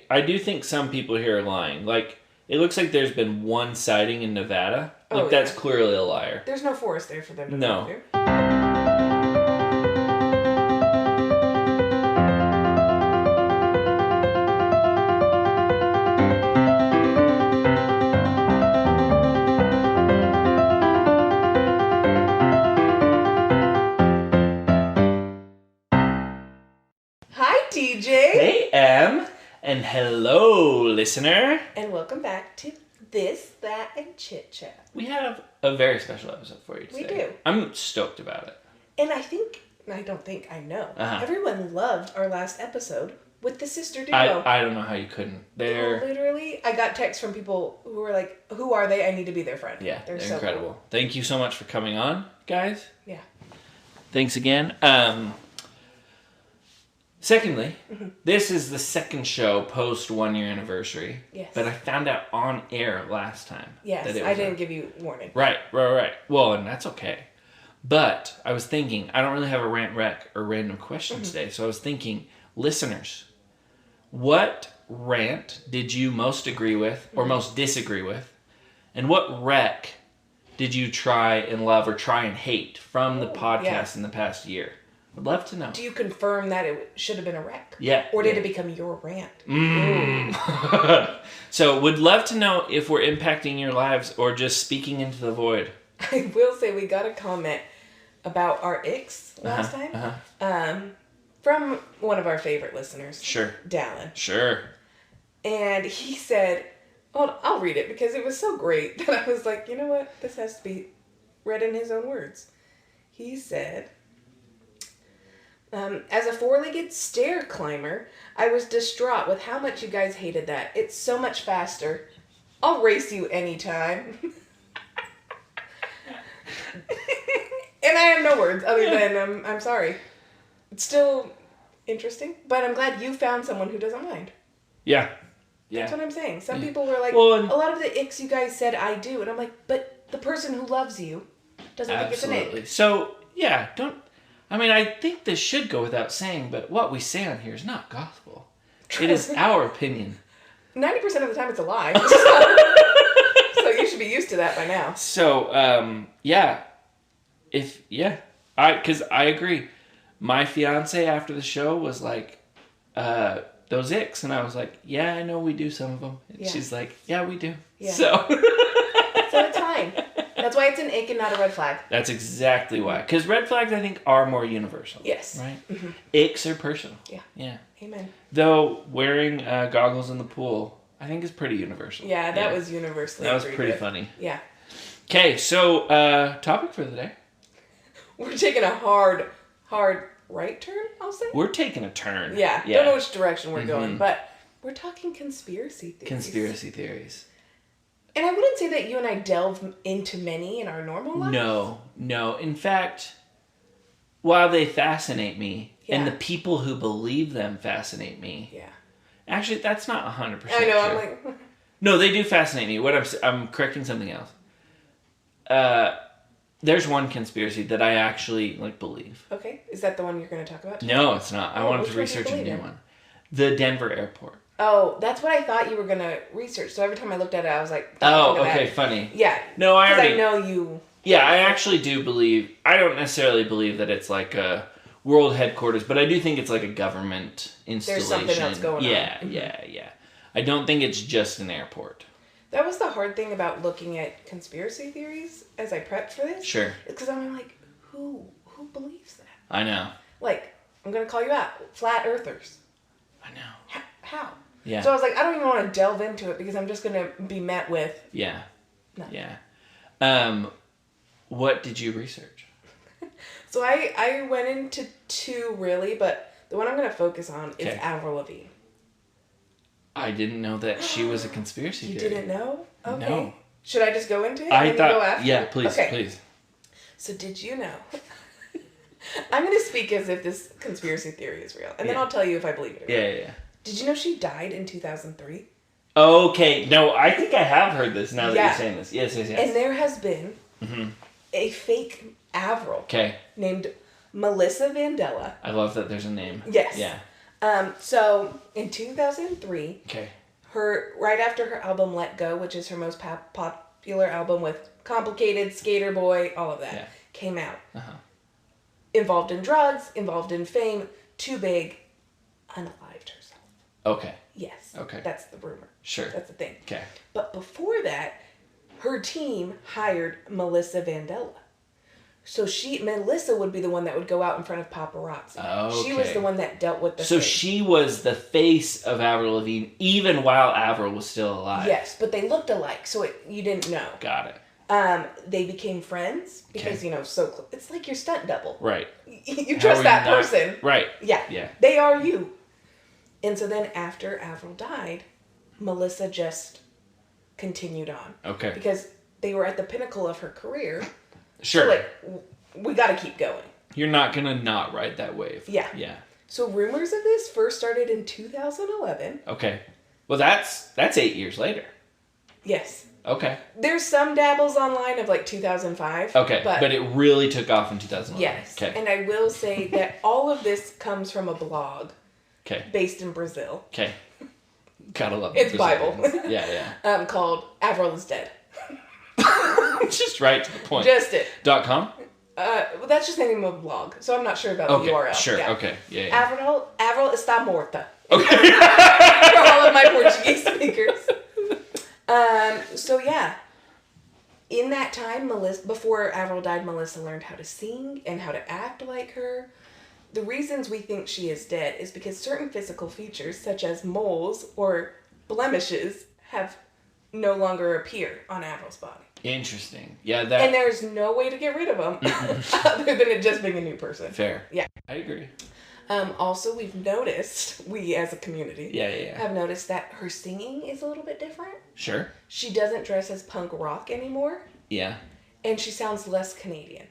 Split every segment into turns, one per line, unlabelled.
I do think some people here are lying. Like, it looks like there's been one sighting in Nevada. Like, that's clearly a liar.
There's no forest there for them to
No.
go to.
Hey, Em, and hello, listener.
And welcome back to This, That, and Chit Chat.
We have a very special episode for you today.
We do.
I'm stoked about it.
And I know, everyone loved our last episode with the sister duo.
I don't know how you couldn't.
Literally, I got texts from people who were like, who are they? I need to be their friend.
Yeah, they're
so
incredible.
Cool.
Thank you so much for coming on, guys.
Yeah.
Thanks again. Secondly, this is the second show post 1 year anniversary.
Yes.
But I found out on air last time.
Yes,
that
I didn't give you warning.
Right. Well, and that's okay. But I was thinking, I don't really have a rant rec or random question today, so I was thinking, listeners, what rant did you most agree with or most disagree with? And what rec did you try and love or try and hate from the podcast in the past year? I'd love to know.
Do you confirm that it should have been a rec?
Yeah.
Or did it become your rant?
So, would love to know if we're impacting your lives or just speaking into the void.
I will say we got a comment about our icks last time. From one of our favorite listeners.
Sure.
Dallin.
Sure.
And he said, I'll read it because it was so great that I was like, you know what? This has to be read in his own words. He said, as a four-legged stair climber, I was distraught with how much you guys hated that. It's so much faster. I'll race you anytime. And I have no words other than I'm sorry. It's still interesting, but I'm glad you found someone who doesn't mind.
Yeah.
That's what I'm saying. Some people were like,
well,
a lot of the icks you guys said I do. And I'm like, but the person who loves you doesn't think it's an ick.
So, yeah, I think this should go without saying, but what we say on here is not gospel. It is our opinion.
90% of the time it's a lie. So you should be used to that by now.
So, because I agree. My fiance after the show was like, those icks, and I was like, yeah, I know we do some of them. And she's like, yeah, we do. Yeah. So
it's fine. That's why it's an ick and not a red flag.
That's exactly why. Because red flags, I think, are more universal.
Yes.
Right? Mm-hmm. Icks are personal.
Yeah.
Yeah.
Amen.
Though wearing goggles in the pool, I think, is pretty universal.
Yeah, that was universally
That was pretty funny.
Yeah.
Okay, so topic for the day.
We're taking a hard right turn, I'll say.
We're taking a turn.
Yeah. Don't know which direction we're going, but we're talking conspiracy theories.
Conspiracy theories.
And I wouldn't say that you and I delve into many in our normal lives.
No. In fact, while they fascinate me, and the people who believe them fascinate me.
Yeah.
Actually, that's not 100% true.
I know, I'm like...
No, they do fascinate me. I'm correcting something else. There's one conspiracy that I actually believe.
Okay. Is that the one you're going to talk about today?
No, it's not. I wanted to research a new one. The Denver airport.
Oh, that's what I thought you were going to research. So every time I looked at it, I was like...
Oh, okay, funny.
Yeah.
No, I
know you...
Yeah, I actually do believe... I don't necessarily believe that it's like a world headquarters, but I do think it's like a government installation. There's something else going on. Yeah. I don't think it's just an airport.
That was the hard thing about looking at conspiracy theories as I prepped for this.
Sure.
Because I'm like, who believes that?
I know.
Like, I'm going to call you out. Flat earthers.
I know.
How?
Yeah.
So I was like, I don't even want to delve into it because I'm just going to be met with...
Yeah.
No.
Yeah. What did you research?
So I went into two, really, but the one I'm going to focus on is Avril Lavigne.
I didn't know that she was a conspiracy theory.
You didn't know? Okay.
No.
Should I just go into it?
I thought...
Go after?
Yeah, please.
So did you know... I'm going to speak as if this conspiracy theory is real. And then I'll tell you if I believe it or not.
Yeah.
Did you know she died in 2003?
Okay. No, I think I have heard this now that you're saying this. Yes.
And there has been a fake Avril named Melissa Vandella.
I love that there's a name.
Yes.
Yeah.
So in 2003,
Okay.
right after her album Let Go, which is her most popular album with Complicated, Skater Boy, all of that, came out. Involved in drugs, involved in fame, too big, unalived herself.
Okay.
Yes.
Okay.
That's the rumor.
Sure.
That's the thing.
Okay.
But before that, her team hired Melissa Vandella. So Melissa would be the one that would go out in front of paparazzi.
Okay.
She was the one that dealt with the
So
fame.
she was the face of Avril Lavigne even while Avril was still alive.
Yes, but they looked alike, so you didn't know.
Got it.
They became friends because, it's like your stunt double.
Right.
You trust that person.
Right.
Yeah. They are you. And so then after Avril died, Melissa just continued on.
Okay.
Because they were at the pinnacle of her career.
Sure.
So, we got to keep going.
You're not going to not ride that wave.
Yeah.
Yeah.
So rumors of this first started in 2011.
Okay. Well, that's 8 years later.
Yes.
Okay.
There's some dabbles online of 2005.
Okay. But it really took off in 2011.
Yes.
Okay.
And I will say that all of this comes from a blog.
Okay.
Based in Brazil.
Okay. Gotta love
it. It's
Brazilians.
Bible.
Yeah.
Called Avril is Dead.
Just right to the point.
Just it.
.com?
Well, that's just the name of a blog, so I'm not sure about the URL.
Sure.
Yeah.
Okay. Yeah.
Avril está morta.
Okay.
For all of my Portuguese speakers. So yeah. In that time, before Avril died, Melissa learned how to sing and how to act like her. The reasons we think she is dead is because certain physical features, such as moles or blemishes, have no longer appear on Avril's body.
Interesting. Yeah,
and there's no way to get rid of them other than it just being a new person.
Fair.
Yeah.
I agree.
Also, we as a community, have noticed that her singing is a little bit different.
Sure.
She doesn't dress as punk rock anymore.
Yeah.
And she sounds less Canadian.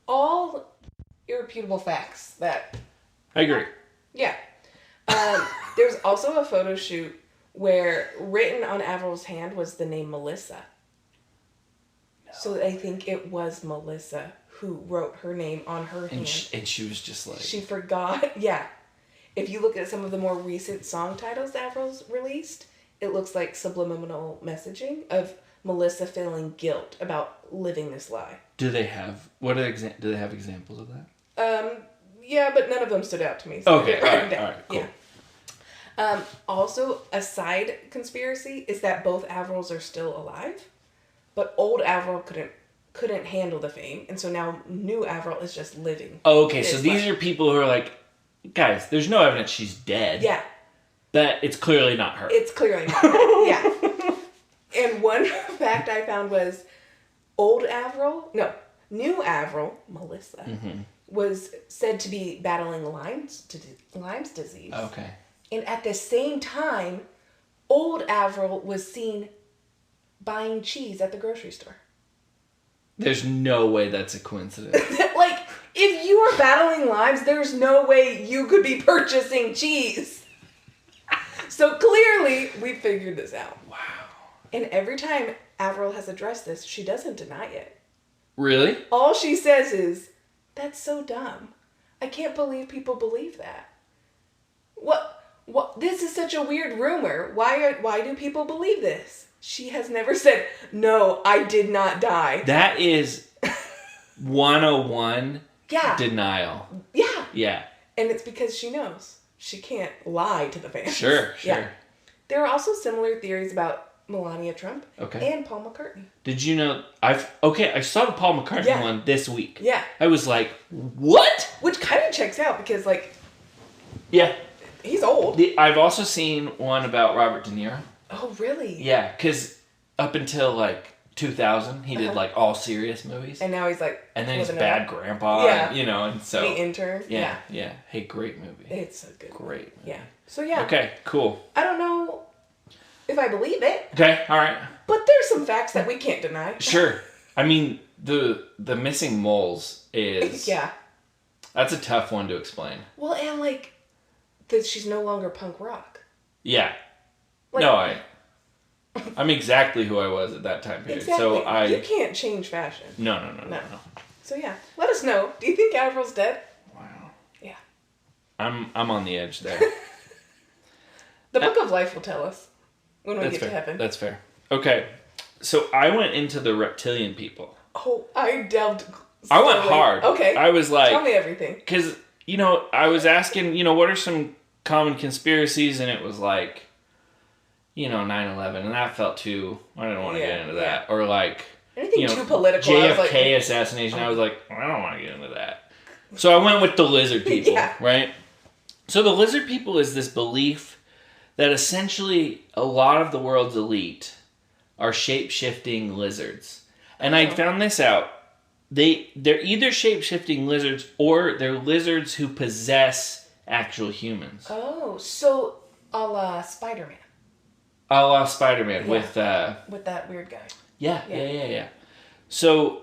All irrefutable facts that...
I agree.
Yeah. There's also a photo shoot where written on Avril's hand was the name Melissa. No. So I think it was Melissa who wrote her name on her hand.
And she was just like...
She forgot. Yeah. If you look at some of the more recent song titles Avril's released, it looks like subliminal messaging of Melissa feeling guilt about living this lie.
Do they have... do they have examples of that?
Yeah, but none of them stood out to me. So
okay, all right, cool.
Yeah. Also, a side conspiracy is that both Avrils are still alive, but old Avril couldn't handle the fame, and so now new Avril is just living.
Okay, so these are people who are like, guys, there's no evidence she's dead.
Yeah.
But it's clearly not her.
It's clearly not her, yeah. And one fact I found was new Avril, Melissa, was said to be battling Lyme's disease.
Okay.
And at the same time, old Avril was seen buying cheese at the grocery store.
There's no way that's a coincidence.
Like, if you are battling Lyme's, there's no way you could be purchasing cheese. So clearly, we figured this out.
Wow.
And every time Avril has addressed this, she doesn't deny it.
Really?
All she says is, "That's so dumb. I can't believe people believe that. What? This is such a weird rumor. Why do people believe this?" She has never said, "No, I did not die."
That is 101
yeah.
denial.
Yeah.
Yeah.
And it's because she knows she can't lie to the fans.
Sure.
Yeah. There are also similar theories about Melania Trump
okay.
and Paul McCartney.
Did you know I saw the Paul McCartney one this week.
Yeah.
I was like, what?
Which kind of checks out because
yeah.
He's old.
I've also seen one about Robert De Niro.
Oh, really?
Yeah, because up until 2000, he did all serious movies.
And now he's
and then he's Bad Grandpa.
Yeah.
And, and so.
The Intern.
Yeah. Hey, great movie.
It's a good
Great movie.
Yeah. So, yeah.
Okay, cool.
I don't know if I believe it.
Okay, all right.
But there's some facts that we can't deny.
Sure. I mean, the missing moles is...
yeah.
That's a tough one to explain.
Well, and that she's no longer punk rock.
Yeah. No, I'm exactly who I was at that time period.
Exactly.
So
you can't change fashion.
No.
So yeah, let us know. Do you think Avril's dead?
Wow.
Yeah.
I'm on the edge there.
The Book of Life will tell us when we get
fair.
to heaven.
That's fair. Okay, so I went into the reptilian people.
Oh, I delved.
I went hard.
Okay.
I was like,
tell me everything.
Because, I was asking, what are some common conspiracies? And it was like, 9/11. And that felt too, I didn't want to get into that. Or like,
anything too political.
JFK assassination. I was like, I don't want to get into that. So I went with the lizard people, right? So the lizard people is this belief that essentially a lot of the world's elite are shape-shifting lizards. And I found this out. They're either shape-shifting lizards or they're lizards who possess actual humans.
Oh, so a la Spider-Man.
A la Spider-Man with
that weird guy.
Yeah. So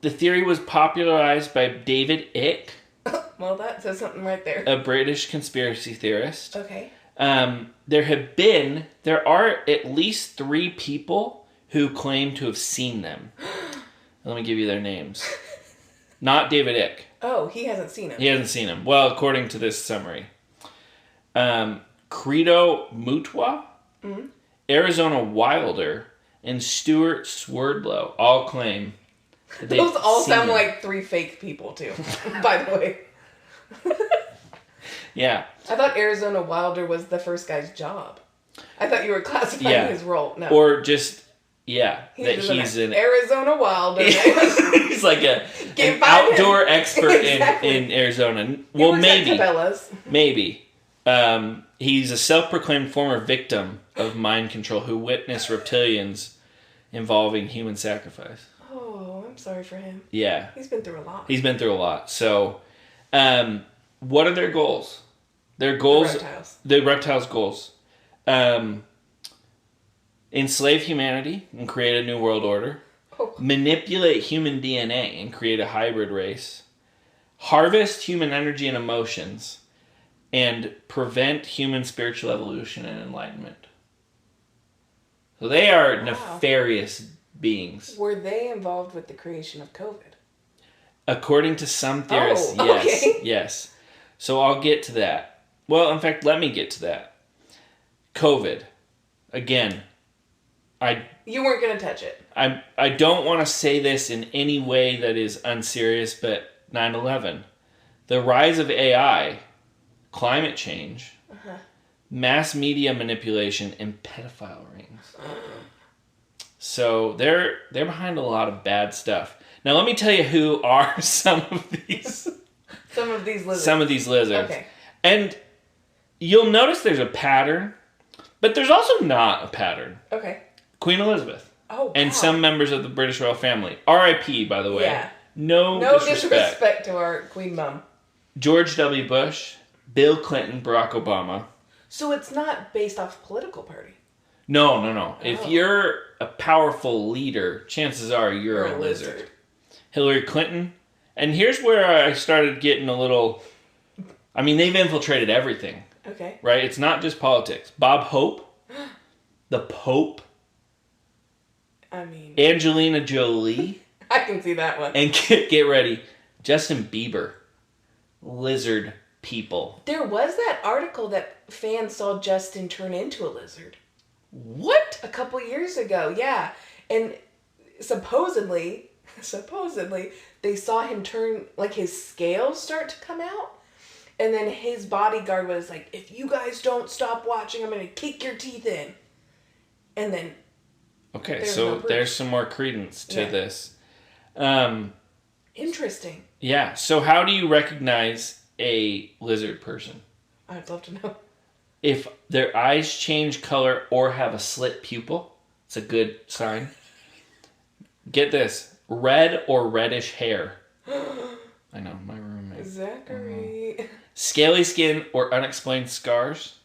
the theory was popularized by David Icke.
Well, that says something right there.
A British conspiracy theorist.
Okay.
There are at least 3 people who claim to have seen them. Let me give you their names. Not David Icke.
Oh, he hasn't seen them.
He hasn't seen them. Well, according to this summary. Credo Mutwa, Arizona Wilder, and Stuart Swerdlow all claim that
those all sound like 3 fake people, too, by the way.
Yeah.
I thought Arizona Wilder was the first guy's job. I thought you were classifying his role. No.
Or just, he's
an Arizona Wilder.
He's like an outdoor expert in Arizona. Well, maybe. He's a self-proclaimed former victim of mind control who witnessed reptilians involving human sacrifice.
Oh, I'm sorry for him.
Yeah.
He's been through a lot.
So, what are their goals? Their goals... The reptiles' goals. Enslave humanity and create a new world order. Oh. Manipulate human DNA and create a hybrid race. Harvest human energy and emotions. And prevent human spiritual evolution and enlightenment. So they are nefarious beings.
Were they involved with the creation of COVID?
According to some theorists, yes. Okay. Yes. So I'll get to that. Well, in fact, let me get to that. COVID. Again,
you weren't going to touch it.
I don't want to say this in any way that is unserious, but 9/11. The rise of AI... climate change, mass media manipulation, and pedophile rings. So they're behind a lot of bad stuff. Now let me tell you who are some of these.
Some of these
lizards.
Okay.
And you'll notice there's a pattern, but there's also not a pattern.
Okay.
Queen Elizabeth.
Oh, wow.
And some members of the British royal family. R.I.P. by the way.
Yeah.
No
disrespect to our Queen Mum.
George W. Bush. Bill Clinton, Barack Obama.
So it's not based off political party?
No. Oh. If you're a powerful leader, chances are you're a lizard. Hillary Clinton. And here's where I started getting a little... I mean, they've infiltrated everything.
Okay.
Right? It's not just politics. Bob Hope. The Pope.
I mean...
Angelina Jolie.
I can see that one.
And get ready. Justin Bieber. Lizard people.
There was that article that fans saw Justin turn into a lizard.
What?
A couple years ago, yeah. And supposedly, they saw him turn, like his scales start to come out. And then his bodyguard was like, if you guys don't stop watching, I'm going to kick your teeth in. And then...
Okay, so there's some more credence to this.
Interesting.
Yeah, so how do you recognize a lizard person?
I'd love to know.
If their eyes change color or have a slit pupil, it's a good sign. Get this. Red or reddish hair. I know, my roommate.
Zachary.
Scaly skin or unexplained scars.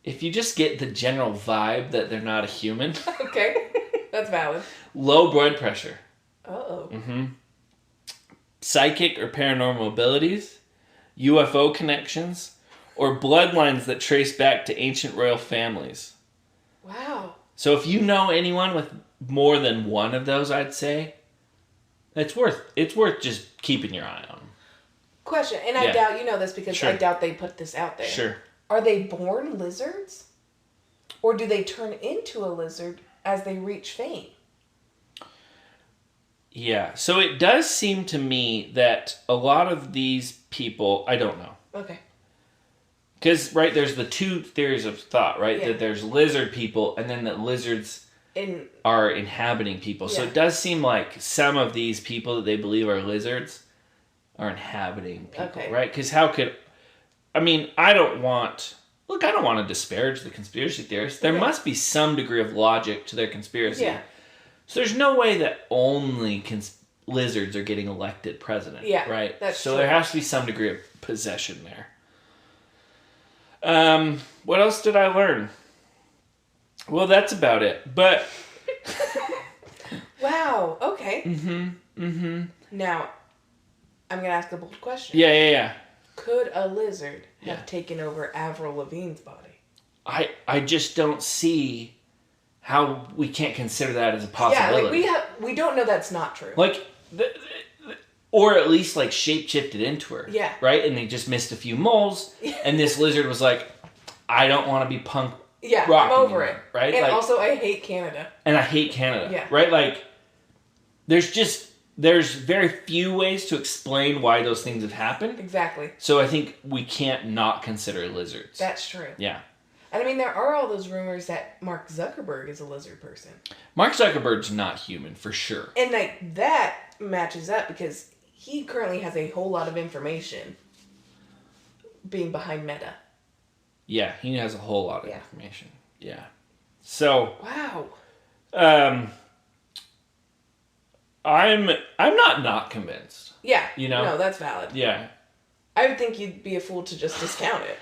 If you just get the general vibe that they're not a human.
Okay, that's valid.
Low blood pressure.
Uh-oh.
Mm-hmm. Psychic or paranormal abilities, UFO connections, or bloodlines that trace back to ancient royal families.
Wow.
So if you know anyone with more than one of those, I'd say, it's worth just keeping your eye on them.
Question, and I doubt you know this because
Sure.
I doubt they put this out there.
Sure.
Are they born lizards? Or do they turn into a lizard as they reach fame?
Yeah. So it does seem to me that a lot of these people, I don't know.
Okay.
Because, right, there's the two theories of thought, right?
Yeah.
That there's lizard people and then that lizards are inhabiting people. So it does seem like some of these people that they believe are lizards are inhabiting people, right? Because how could... I mean, I don't want to disparage the conspiracy theorists. There must be some degree of logic to their conspiracy.
Yeah.
So there's no way that only lizards are getting elected president, right?
That's
so
true.
there has to be some degree of possession there. What else did I learn? Well, that's about it. But
wow. Okay. Now, I'm gonna ask a bold question.
Yeah.
Could a lizard have taken over Avril Lavigne's body?
I just don't see how we can't consider that as a possibility.
Yeah, like we don't know that's not true.
Like, or at least like shape-shifted into her.
Yeah.
Right? And they just missed a few moles, and this lizard was like, I don't want to be punk rock
I'm over
anymore,
it.
right?
And
like,
also, I hate Canada.
And I hate Canada.
Yeah.
Right? Like, there's very few ways to explain why those things have happened.
Exactly.
So I think we can't not consider lizards.
That's true.
Yeah.
And I mean, there are all those rumors that Mark Zuckerberg is a lizard person.
Mark Zuckerberg's not human, for sure.
And like that matches up because he currently has a whole lot of information being behind Meta.
Yeah, he has a whole lot of information. Yeah. So
wow.
I'm not convinced.
Yeah.
You know?
No, that's valid.
Yeah.
I would think you'd be a fool to just discount it.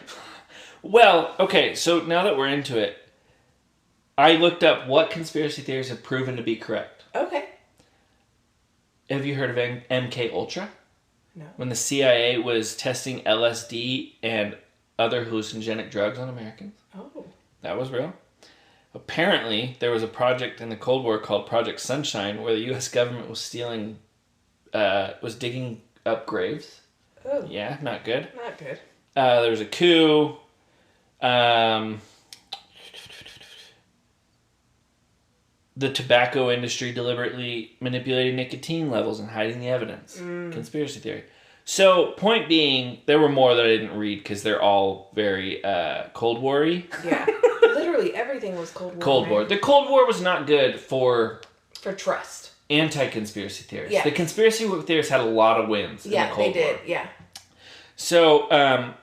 Well, okay, so now that we're into it, I looked up what conspiracy theories have proven to be correct.
Okay.
Have you heard of MK Ultra?
No.
When the CIA was testing LSD and other hallucinogenic drugs on Americans.
Oh.
That was real. Apparently, there was a project in the Cold War called Project Sunshine where the U.S. government was digging up graves.
Oh.
Yeah, not good.
Not good.
There was a coup. The tobacco industry deliberately manipulated nicotine levels and hiding the evidence. Conspiracy theory. So, point being, there were more that I didn't read because they're all very Cold War-y.
Yeah. Literally everything was Cold War.
Cold War. The Cold War was not good for
trust.
Anti-conspiracy theorists.
Yeah.
The conspiracy theorists had a lot of wins in the Cold War.
Yeah, they did. Yeah.
So,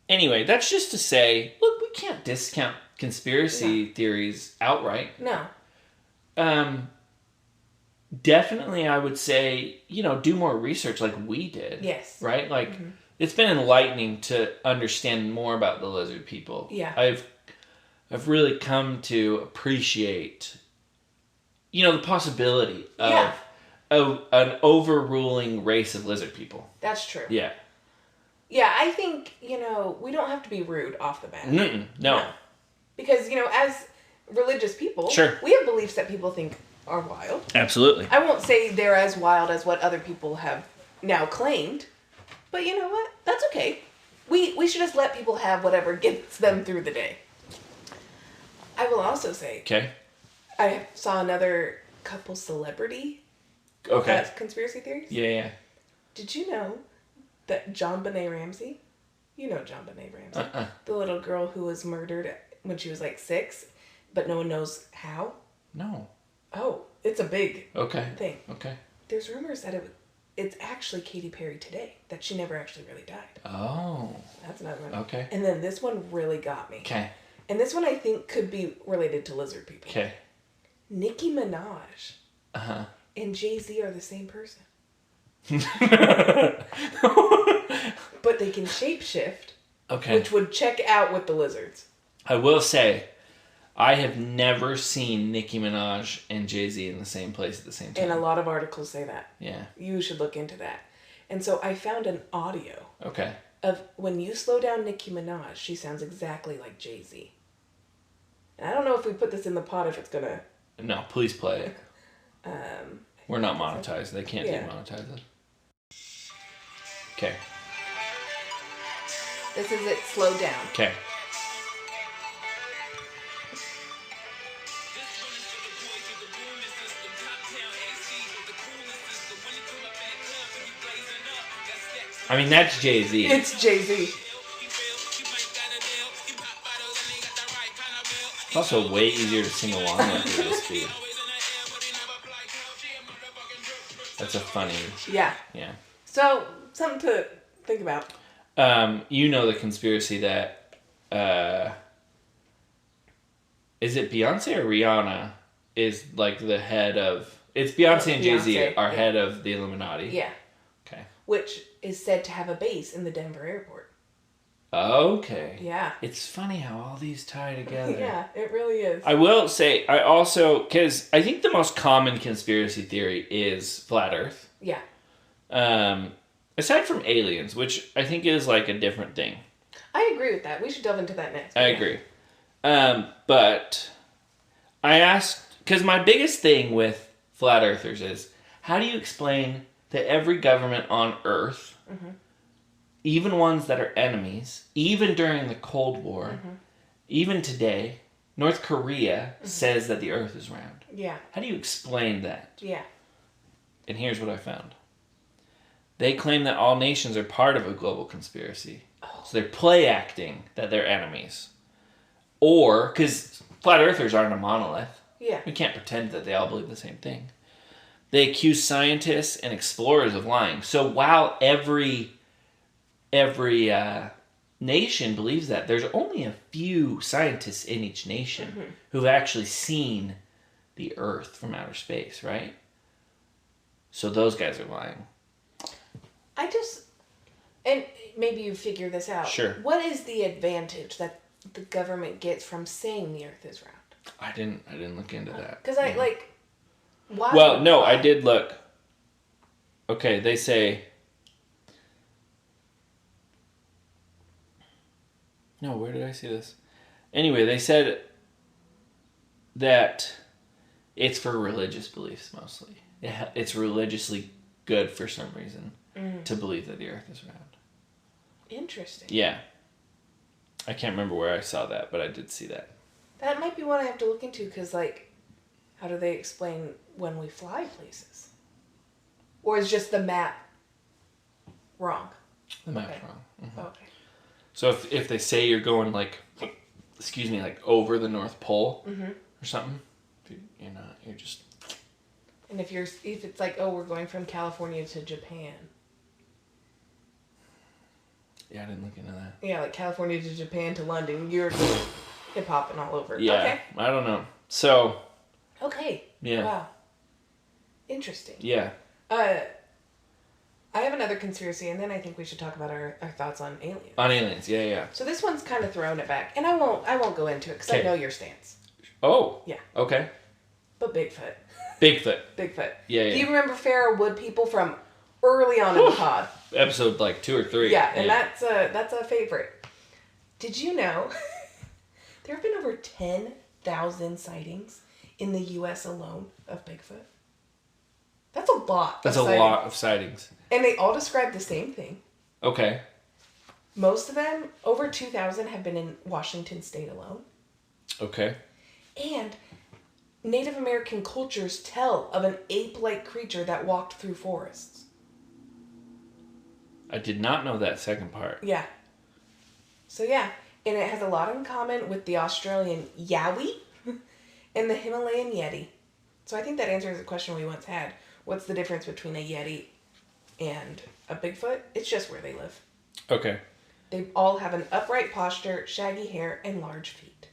anyway, that's just to say, look, we can't discount conspiracy theories outright.
No.
Definitely, I would say, do more research like we did.
Yes.
Right? Like, it's been enlightening to understand more about the lizard people.
Yeah.
I've really come to appreciate, the possibility of an overruling race of lizard people.
That's true.
Yeah.
Yeah, I think, we don't have to be rude off the bat.
No.
Because, as religious people,
Sure.
we have beliefs that people think are wild.
Absolutely.
I won't say they're as wild as what other people have now claimed, but you know what? That's okay. We should just let people have whatever gets them through the day. I will also say,
Okay.
I saw another couple celebrity conspiracy theories.
Yeah.
Did you know that John Benet Ramsey, you know John Benet Ramsey, the little girl who was murdered when she was like 6, but no one knows how?
No.
Oh, it's a big thing.
Okay.
There's rumors that it's actually Katy Perry today, that she never actually really died.
Oh.
That's another one.
Okay.
And then this one really got me.
Okay.
And this one I think could be related to lizard people.
Okay.
Nicki Minaj and Jay-Z are the same person. But they can shapeshift.
Okay.
Which would check out with the lizards.
I will say, I have never seen Nicki Minaj and Jay-Z in the same place at the same time.
And a lot of articles say that.
Yeah.
You should look into that. And so I found an audio.
Okay.
Of when you slow down Nicki Minaj, she sounds exactly like Jay-Z. And I don't know if we put this in the pod if it's gonna...
No, please play it. We're not monetized. They can't demonetize it. Okay.
This is it slowed down.
Okay. I mean, that's Jay-Z.
It's Jay-Z.
It's also way easier to sing along with at this speed. That's a funny...
Yeah.
Yeah.
So, something to think about.
You know the conspiracy that... is it Beyonce or Rihanna is like the head of... It's Beyonce and Jay-Z are head of the Illuminati.
Yeah.
Okay.
Which is said to have a base in the Denver airport.
Okay.
Yeah.
It's funny how all these tie together.
Yeah, it really is.
I will say, I also... Because I think the most common conspiracy theory is flat Earth.
Yeah.
Aside from aliens, which I think is like a different thing.
I agree with that. We should delve into that next.
I agree. But I asked... Because my biggest thing with flat earthers is, how do you explain that every government on Earth, even ones that are enemies, even during the Cold War, even today, North Korea says that the Earth is round?
Yeah.
How do you explain that?
Yeah.
And here's what I found. They claim that all nations are part of a global conspiracy. Oh. So they're play acting that they're enemies. Or, because flat earthers aren't a monolith.
Yeah.
We can't pretend that they all believe the same thing. They accuse scientists and explorers of lying. So while every nation believes that, there's only a few scientists in each nation who've actually seen the Earth from outer space, right? So those guys are lying.
And maybe you figure this out.
Sure.
What is the advantage that the government gets from saying the Earth is round?
I didn't look into that.
Because why?
Well, no, I did look. Okay, they say... No, where did I see this? Anyway, they said that it's for religious beliefs mostly. It's religiously good for some reason to believe that the Earth is round.
Interesting.
Yeah. I can't remember where I saw that, but I did see that.
That might be one I have to look into because, how do they explain when we fly places? Or is just the map wrong?
The map's wrong. Mm-hmm.
Okay.
So if they say you're going over the North Pole or something, you're not. You're just.
And if it's like, we're going from California to Japan.
Yeah, I didn't look into that.
Yeah, like California to Japan to London, you're hip hopping all over.
Yeah,
okay.
I don't know. So.
Okay.
Yeah.
Wow. Interesting.
Yeah.
I have another conspiracy, and then I think we should talk about our thoughts on aliens.
On aliens, yeah.
So this one's kind of throwing it back, and I won't go into it because I know your stance.
Oh.
Yeah.
Okay.
But Bigfoot.
Bigfoot. Yeah.
Do you remember Pharaoh Wood People from early on in the pod?
Episode 2 or 3.
Yeah, and that's a favorite. Did you know there have been over 10,000 sightings in the U.S. alone of Bigfoot? That's a lot.
That's a lot of sightings.
And they all describe the same thing.
Okay.
Most of them, over 2,000, have been in Washington State alone.
Okay.
And Native American cultures tell of an ape-like creature that walked through forests.
I did not know that second part.
Yeah. So yeah, and it has a lot in common with the Australian Yowie and the Himalayan Yeti. So I think that answers a question we once had. What's the difference between a Yeti and a Bigfoot? It's just where they live.
Okay.
They all have an upright posture, shaggy hair, and large feet.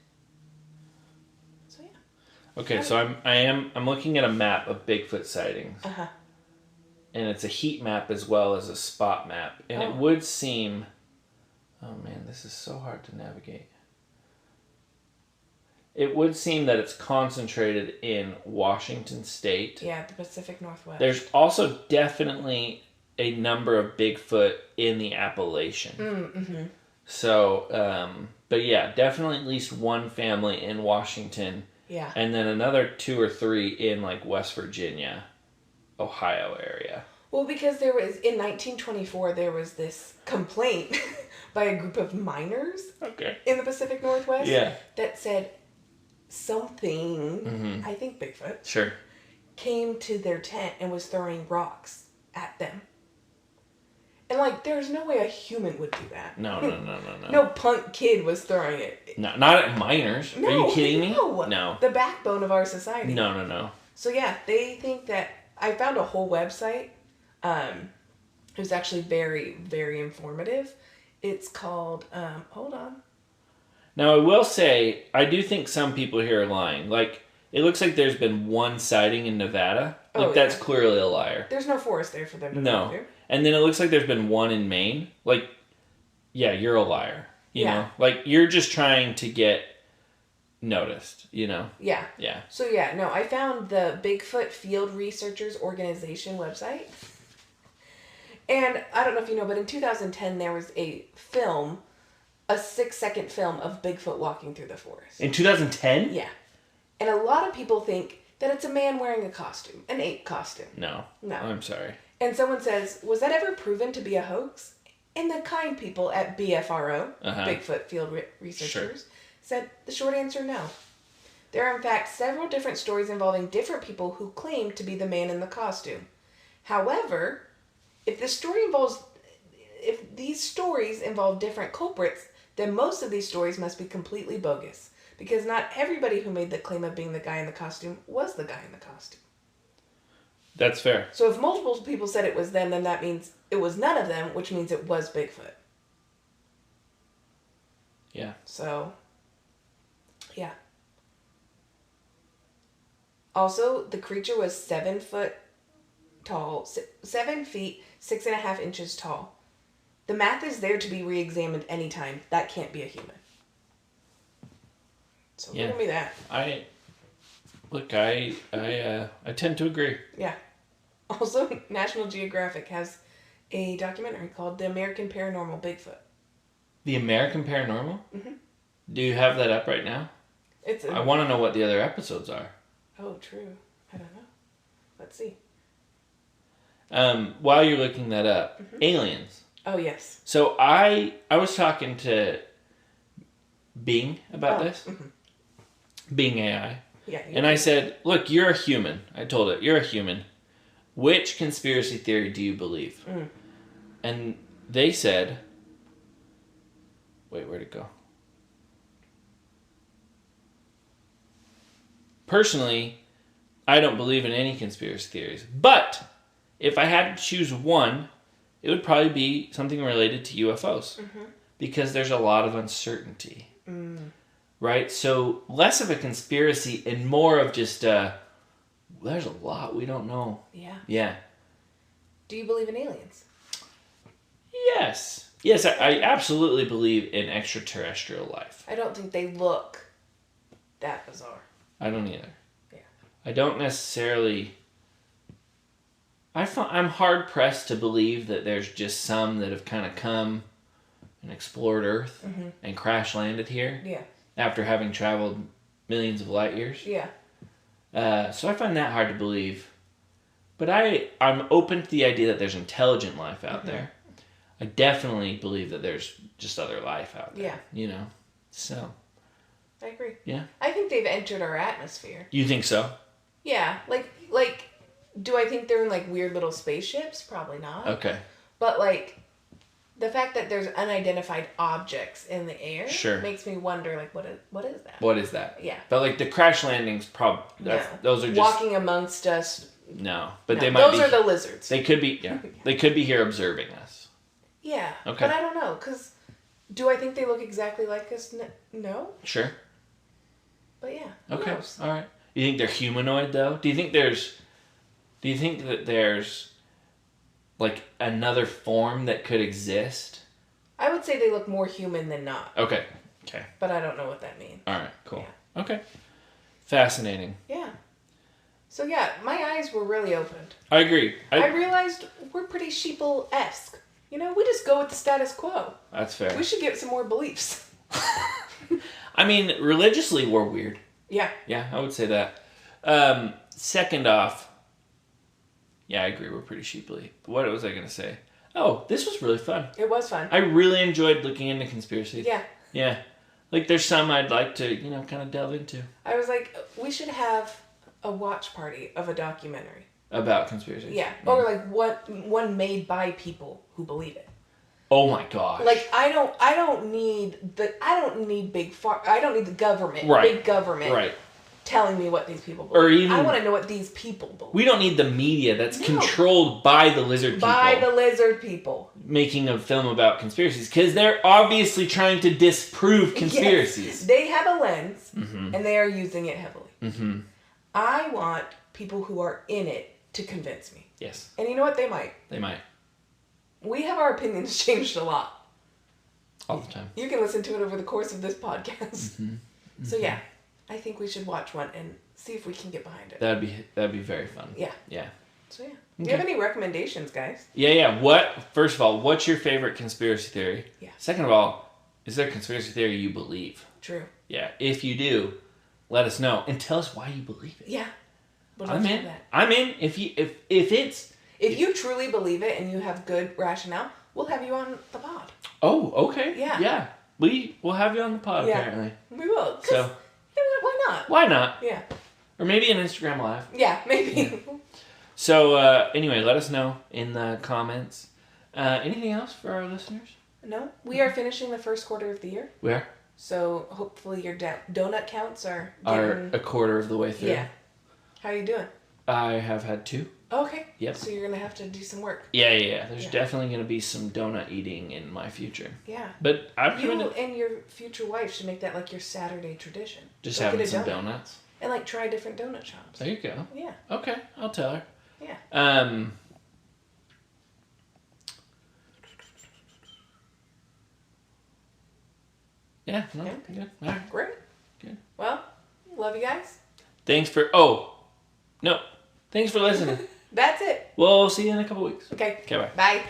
So yeah.
Okay, so I'm looking at a map of Bigfoot sightings.
Uh-huh.
And it's a heat map as well as a spot map. And it would seem... Oh man, this is so hard to navigate. It would seem that it's concentrated in Washington State.
Yeah, the Pacific Northwest.
There's also definitely a number of Bigfoot in the Appalachian.
Mm-hmm.
So, but yeah, definitely at least one family in Washington.
Yeah.
And then another 2 or 3 in West Virginia, Ohio area.
Well, because there was, in 1924, there was this complaint by a group of miners in the Pacific Northwest that said something, I think Bigfoot, came to their tent and was throwing rocks at them. And, like, there's no way a human would do that.
No.
No punk kid was throwing it.
No, not at miners.
No,
are you kidding me?
No. The backbone of our society.
No.
So, yeah, they think that... I found a whole website. It was actually very, very informative. It's called... hold on.
Now, I will say, I do think some people here are lying. Like, it looks like there's been one sighting in Nevada. Like, that's clearly a liar.
There's no forest there for them to go through.
And then it looks like there's been one in Maine. Like, yeah, you're a liar. You know? Like, you're just trying to get noticed, you know?
Yeah.
Yeah.
So, yeah, no, I found the Bigfoot Field Researchers Organization website. And I don't know if you know, but in 2010, there was a 6-second film of Bigfoot walking through the forest.
In 2010?
Yeah. And a lot of people think that it's a man wearing a costume, an ape costume.
No. I'm sorry.
And someone says, was that ever proven to be a hoax? And the kind people at BFRO, Bigfoot Field Researchers, said the short answer, no. There are in fact several different stories involving different people who claim to be the man in the costume. However, if these stories involve different culprits, then most of these stories must be completely bogus. Because not everybody who made the claim of being the guy in the costume was the guy in the costume.
That's fair.
So if multiple people said it was them, then that means it was none of them, which means it was Bigfoot.
Yeah.
So, yeah. Also, the creature was 7 foot tall, 7 feet, 6.5 inches tall. The math is there to be re-examined anytime. That can't be a human. So look at me that.
I tend to agree.
Yeah. Also, National Geographic has a documentary called The American Paranormal Bigfoot.
The American Paranormal? Mm-hmm. Do you have that up right now? I want to know what the other episodes are.
Oh, true. I don't know. Let's see.
While you're looking that up, aliens.
Oh, yes.
So I was talking to Bing about this. Mm-hmm. Bing AI.
Yeah.
And I said, look, you're a human. I told it, you're a human. Which conspiracy theory do you believe? Mm. And they said... Wait, where'd it go? Personally, I don't believe in any conspiracy theories. But if I had to choose one, it would probably be something related to UFOs. Mm-hmm. Because there's a lot of uncertainty. Mm. Right? So less of a conspiracy and more of just, there's a lot we don't know.
Yeah.
Yeah.
Do you believe in aliens?
Yes. Yes, I absolutely believe in extraterrestrial life.
I don't think they look that bizarre.
I don't either.
Yeah.
I don't necessarily... I'm hard-pressed to believe that there's just some that have kind of come and explored Earth and crash-landed here.
Yeah.
After having traveled millions of light years.
Yeah.
So I find that hard to believe. But I'm open to the idea that there's intelligent life out there. I definitely believe that there's just other life out there.
Yeah.
You know? So.
I agree.
Yeah.
I think they've entered our atmosphere.
You think so?
Yeah. Like, do I think they're in, like, weird little spaceships? Probably not.
Okay.
But, like, the fact that there's unidentified objects in the air makes me wonder, like, what is that?
What is that?
Yeah.
But, like, the crash landings, those are just...
Walking amongst us.
No. But they might be...
Those are the lizards.
They could be, They could be here observing us.
Yeah.
Okay.
But I don't know, because do I think they look exactly like us? No.
Sure.
But yeah.
Okay. All right. You think they're humanoid, though? Do you think that there's like another form that could exist?
I would say they look more human than not.
Okay.
But I don't know what that means.
All right. Cool. Yeah. Okay. Fascinating.
Yeah. So yeah, my eyes were really opened.
I agree.
I realized we're pretty sheeple-esque. You know, we just go with the status quo.
That's fair.
We should get some more beliefs.
I mean, religiously, we're weird.
Yeah.
Yeah, I would say that. Second off, Yeah, I agree. We're pretty sheeply. What was I going to say? Oh, this was really fun.
It was fun.
I really enjoyed looking into conspiracies.
Yeah.
Yeah. Like, there's some I'd like to, kind of delve into.
I was like, we should have a watch party of a documentary.
About conspiracies.
Yeah. Or like one made by people who believe it.
Oh my gosh.
Like, I don't need the government,
right.
big government,
right.
telling me what these people believe.
Or even,
I want to know what these people believe.
We don't need the media that's controlled by the lizard people.
By the lizard people.
Making a film about conspiracies. Because they're obviously trying to disprove conspiracies.
Yes. They have a lens,
mm-hmm.
and they are using it heavily.
Mm-hmm.
I want people who are in it to convince me.
Yes.
And you know what? They might.
They might.
We have our opinions changed a lot.
All the time.
You can listen to it over the course of this podcast.
Mm-hmm. Mm-hmm.
So yeah, I think we should watch one and see if we can get behind it.
That'd be very fun.
Yeah.
Yeah.
So yeah. Do you have any recommendations, guys?
Yeah. First of all, what's your favorite conspiracy theory?
Yeah.
Second of all, is there a conspiracy theory you believe?
True.
Yeah. If you do, let us know and tell us why you believe it.
Yeah.
I'm in. That. I'm in. If
you truly believe it and you have good rationale, we'll have you on the pod.
Oh, okay.
Yeah.
Yeah. We'll have you on the pod, apparently.
We will.
So,
why not?
Why not?
Yeah.
Or maybe an Instagram Live.
Yeah, maybe.
Yeah. So, anyway, let us know in the comments. Anything else for our listeners?
No. We are finishing the first quarter of the year.
We are.
So, hopefully your donut counts are
a quarter of the way through.
Yeah. How are you doing?
I have had 2.
Okay.
Yep.
So you're going to have to do some work.
Yeah. There's definitely going to be some donut eating in my future.
Yeah.
But
you and your future wife should make that like your Saturday tradition.
Just having some donuts.
And like try different donut shops.
There you go.
Yeah.
Okay, I'll tell her.
Yeah.
Yeah. No,
okay.
Good. All right.
Great.
Good.
Well, love you guys.
Thanks for listening.
That's it.
We'll see you in a couple weeks.
Okay.
Okay, bye.
Bye.